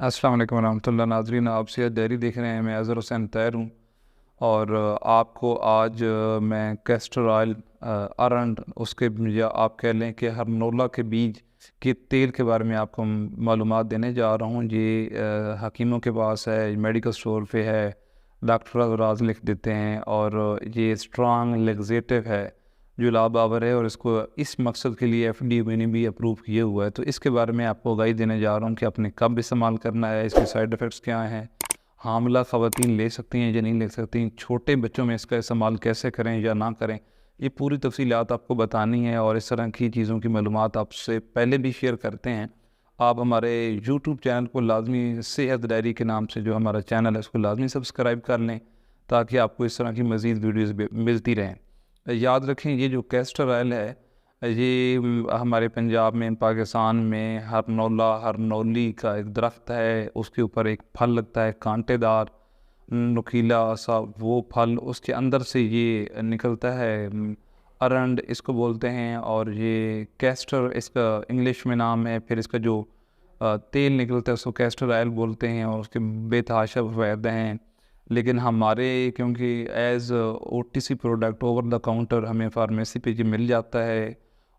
अस्सलाम वालेकुम रहमतुल्लाह। नाज़रीन, आप सेहत डायरी देख रहे हैं। मैं अज़हर हुसैन तैयर हूँ और आपको आज मैं कैस्टर ऑयल, अरंड, उसके या आप कह लें कि हरनोला के बीज के तेल के बारे में आपको मालूमात देने जा रहा हूँ। ये हकीमों के पास है, मेडिकल स्टोर पे है, डॉक्टर अज़राज लिख देते हैं और ये स्ट्रॉन्ग लेग्जेटिव है जो लाबावर है और इसको इस मकसद के लिए FDA ने भी अप्रूव किया हुआ है। तो इसके बारे में आपको आगाही देने जा रहा हूँ कि आपने कब इस्तेमाल करना है, इसके साइड इफ़ेक्ट्स क्या हैं, हामिला ख़वातीन ले सकती हैं या नहीं ले सकती, छोटे बच्चों में इसका इस्तेमाल कैसे करें या ना करें, ये पूरी तफसीलात आपको बतानी है। और इस तरह की चीज़ों की मालूमात आपसे पहले भी शेयर करते हैं। आप हमारे यूट्यूब चैनल को लाजमी, सेहत डायरी के नाम से जो हमारा चैनल है उसको लाजमी सब्सक्राइब कर लें ताकि आपको इस तरह की मज़ीद वीडियोज़ मिलती रहें। याद रखें, ये जो कैस्टर ऑयल है ये हमारे पंजाब में, पाकिस्तान में हरनौली का एक दरख्त है, उसके ऊपर एक फल लगता है कांटेदार नुकीला सा, वो फल उसके अंदर से ये निकलता है। अरंड इसको बोलते हैं और ये कैस्टर इसका इंग्लिश में नाम है। फिर इसका जो तेल निकलता है उसको कैस्टर ऑयल बोलते हैं और उसके बेतहाशा फ़ायदे हैं। लेकिन हमारे क्योंकि as OTC product, over the counter, हमें फार्मेसी पे ये मिल जाता है।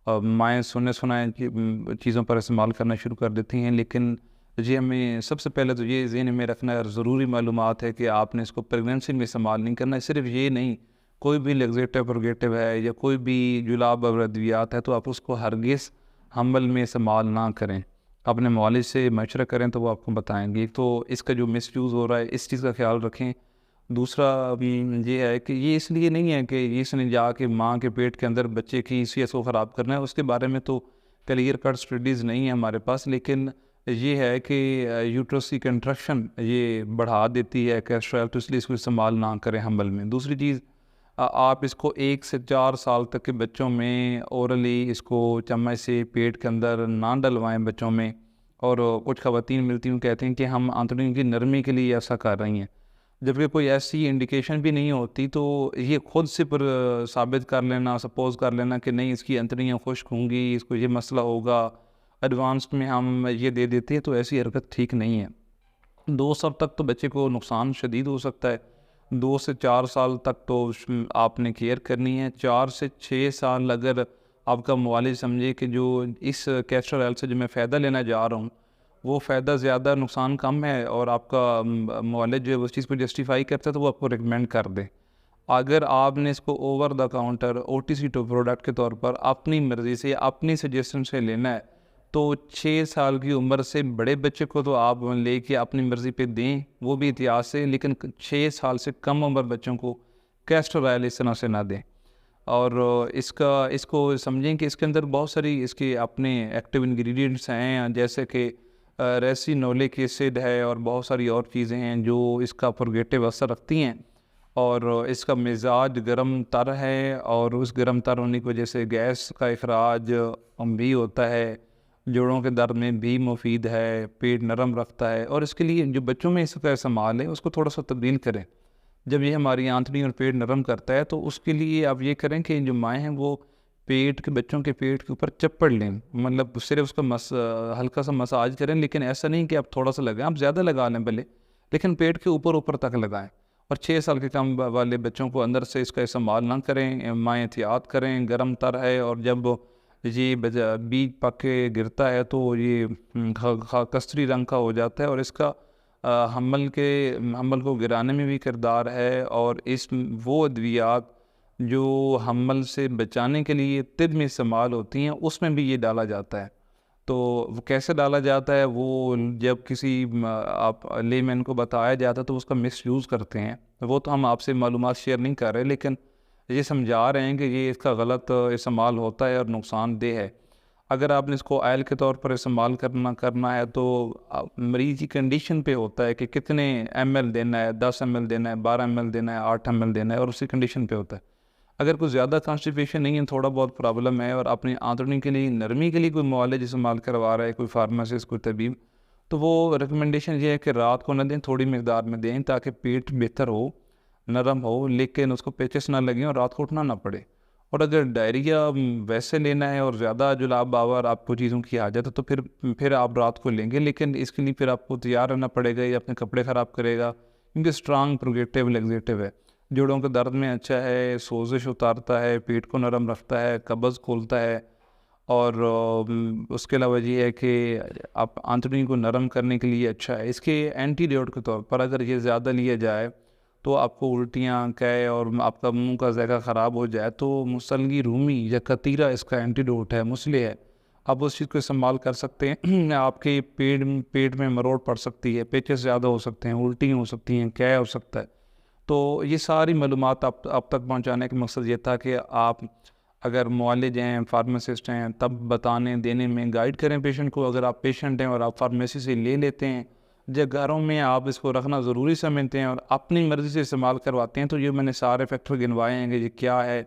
माएँ सुने सुनाए चीज़ों पर इस्तेमाल करना शुरू कर देती हैं। लेकिन जी, हमें सबसे पहले तो ये ज़हन में रखना है, ज़रूरी मालूमात है कि आपने इसको प्रेगनेंसी में इस्तेमाल नहीं करना है। सिर्फ ये नहीं, कोई भी लग्जेटिव प्रोगेटिव है या कोई भी जुलाब और अद्वियात है तो आप उसको हरगिज़ हमल में इस्तेमाल ना करें। अपने मौलिज से मशवरा करें तो वो आपको बताएंगे। एक तो इसका जो मिसयूज़ हो रहा है इस चीज़ का ख्याल रखें। दूसरा भी ये है कि ये इसलिए नहीं है कि इसने जाके माँ के पेट के अंदर बच्चे की हैसियत को ख़राब करना है, उसके बारे में तो क्लियर कट स्टडीज़ नहीं है हमारे पास। लेकिन ये है कि यूट्रस की कंट्रक्शन ये बढ़ा देती है कैस्टर ऑयल, तो इसलिए इसको इस्तेमाल ना करें हमल में। दूसरी चीज़, आप इसको 1 से 4 साल तक के बच्चों में ओरली इसको चम्मच से पेट के अंदर ना डलवाएं बच्चों में। और कुछ ख़वातीन मिलती हूँ कहती हैं कि हम आंतड़ियों की नरमी के लिए ऐसा कर रही हैं, जबकि कोई ऐसी इंडिकेशन भी नहीं होती। तो ये खुद से साबित कर लेना, सपोज़ कर लेना कि नहीं इसकी आंतड़ियाँ खुश्क होंगी, इसको ये मसला होगा, एडवांस में हम ये दे देते हैं, तो ऐसी हरकत ठीक नहीं है। 2 साल तक तो बच्चे को नुकसान शदीद हो सकता है। 2 से 4 साल तक तो आपने केयर करनी है। 4 से 6 साल अगर आपका मुआलिज समझे कि जो इस कैस्टर ऑयल से जो मैं फ़ायदा लेना जा रहा हूँ वो फ़ायदा ज़्यादा नुकसान कम है और आपका मुआलिज जो है उस चीज़ को जस्टिफाई करता है तो वो आपको रिकमेंड कर दे। अगर आपने इसको over the counter OTC to product के तौर पर अपनी मर्ज़ी से, अपनी सजेशन से लेना है तो 6 साल की उम्र से बड़े बच्चे को तो आप लेके अपनी मर्ज़ी पे दें, वो भी एहतियात से। लेकिन 6 साल से कम उम्र बच्चों को कैस्टर ऑयल इस तरह से ना दें। और इसको समझें कि इसके अंदर बहुत सारी इसके अपने एक्टिव इंग्रेडिएंट्स हैं, जैसे कि रेसिनोलिक एसिड है और बहुत सारी और चीज़ें हैं जो इसका पुरगेटिव असर रखती हैं। और इसका मिजाज गर्म तर है और उस गर्म तर होने की वजह से गैस का इखराज भी होता है, जोड़ों के दर्द में भी मुफीद है, पेट नरम रखता है। और इसके लिए जो बच्चों में इसका इस्तेमाल है उसको थोड़ा सा तब्दील करें। जब ये हमारी आंतड़ी और पेट नरम करता है तो उसके लिए आप ये करें कि जो माएँ हैं वो पेट के, बच्चों के पेट के ऊपर चप्पड़ लें, मतलब सिर्फ उसका हल्का सा मसाज करें। लेकिन ऐसा नहीं कि आप थोड़ा सा लगाएं, आप ज़्यादा लगा लें भले, लेकिन पेट के ऊपर ऊपर तक लगाएं। और 6 साल के कम वाले बच्चों को अंदर से इसका इस्तेमाल ना करें। माएँ एहतियात करें, गर्म तर है और जब ये बीज पक के गिरता है तो ये कस्तरी रंग का हो जाता है। और इसका हमल को गिराने में भी किरदार है। और इस वो अद्वियात जो हमल से बचाने के लिए तिब में इस्तेमाल होती हैं उसमें भी ये डाला जाता है। तो वो कैसे डाला जाता है वो जब किसी आप लेमैन को बताया जाता है तो उसका मिसयूज़ करते हैं। वो तो हम आपसे मालूमात शेयर नहीं कर रहे, लेकिन ये समझा रहे हैं कि ये इसका गलत इस्तेमाल होता है और नुकसानदेह है। अगर आपने इसको ऑयल के तौर पर इस्तेमाल करना है तो मरीज़ की कंडीशन पे होता है कि कितने ml देना है, 10 ml देना है, 12 ml देना है, 8 ml देना है, और उसी कंडीशन पे होता है। अगर कुछ ज़्यादा कॉन्स्टिपेशन नहीं है, थोड़ा बहुत प्रॉब्लम है और अपनी आंतड़ियों के लिए नरमी के लिए कोई मुआलिज इस्तेमाल करवा रहा है, कोई फार्मासिस्ट, कोई तबीब, तो वो रिकमेंडेशन ये है कि रात को न दें, थोड़ी मकदार में दें ताकि पेट बेहतर हो, नरम हो, लेकिन उसको पेचेस ना लगें और रात को उठना ना पड़े। اور اگر ڈائریا ویسے لینا ہے اور زیادہ جلاب باور آپ کو چیزوں کی حاجت ہے تو پھر آپ رات کو لیں گے، لیکن اس کے لیے پھر آپ کو تیار رہنا پڑے گا، یہ اپنے کپڑے خراب کرے گا، کیونکہ اسٹرانگ پروگیٹیو لیگزیٹیو ہے، جوڑوں کے درد میں اچھا ہے، سوزش اتارتا ہے، پیٹ کو نرم رکھتا ہے، قبض کھولتا ہے، اور اس کے علاوہ یہ ہے کہ آپ آنتڑی کو نرم کرنے کے لیے اچھا ہے۔ اس کے اینٹی ڈیوٹ کے طور پر اگر یہ زیادہ لیا جائے تو آپ کو الٹیاں قے اور آپ کا منہ کا ذائقہ خراب ہو جائے تو مسلگی رومی یا کتیرا اس کا اینٹی ڈوٹ ہے، مسلح ہے، آپ اس چیز کو استعمال کر سکتے ہیں۔ آپ کے پیٹ میں مروڑ پڑ سکتی ہے، پیچز زیادہ ہو سکتے ہیں، الٹی ہو سکتی ہیں، قے ہو سکتا ہے۔ تو یہ ساری معلومات آپ تک پہنچانے کا مقصد یہ تھا کہ آپ اگر معالج ہیں، فارماسسٹ ہیں، تب بتانے دینے میں گائیڈ کریں پیشنٹ کو۔ اگر آپ پیشنٹ ہیں اور آپ فارمیسی سے لے لیتے ہیں، جب گھروں میں آپ اس کو رکھنا ضروری سمجھتے ہیں اور اپنی مرضی سے استعمال کرواتے ہیں، تو یہ میں نے سارے فیکٹر گنوائے ہیں کہ یہ کیا ہے،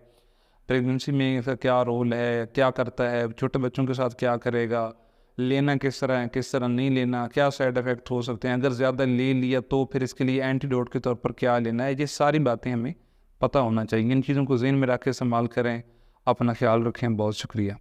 پریگننسی میں اس کا کیا رول ہے، کیا کرتا ہے، چھوٹے بچوں کے ساتھ کیا کرے گا، لینا کس طرح ہے، کس طرح نہیں لینا، کیا سائیڈ افیکٹ ہو سکتے ہیں، اگر زیادہ لے لیا تو پھر اس کے لیے اینٹی ڈوٹ کے طور پر کیا لینا ہے، یہ ساری باتیں ہمیں پتہ ہونا چاہیے۔ ان چیزوں کو ذہن میں رکھ کے استعمال کریں، اپنا خیال رکھیں۔ بہت شکریہ۔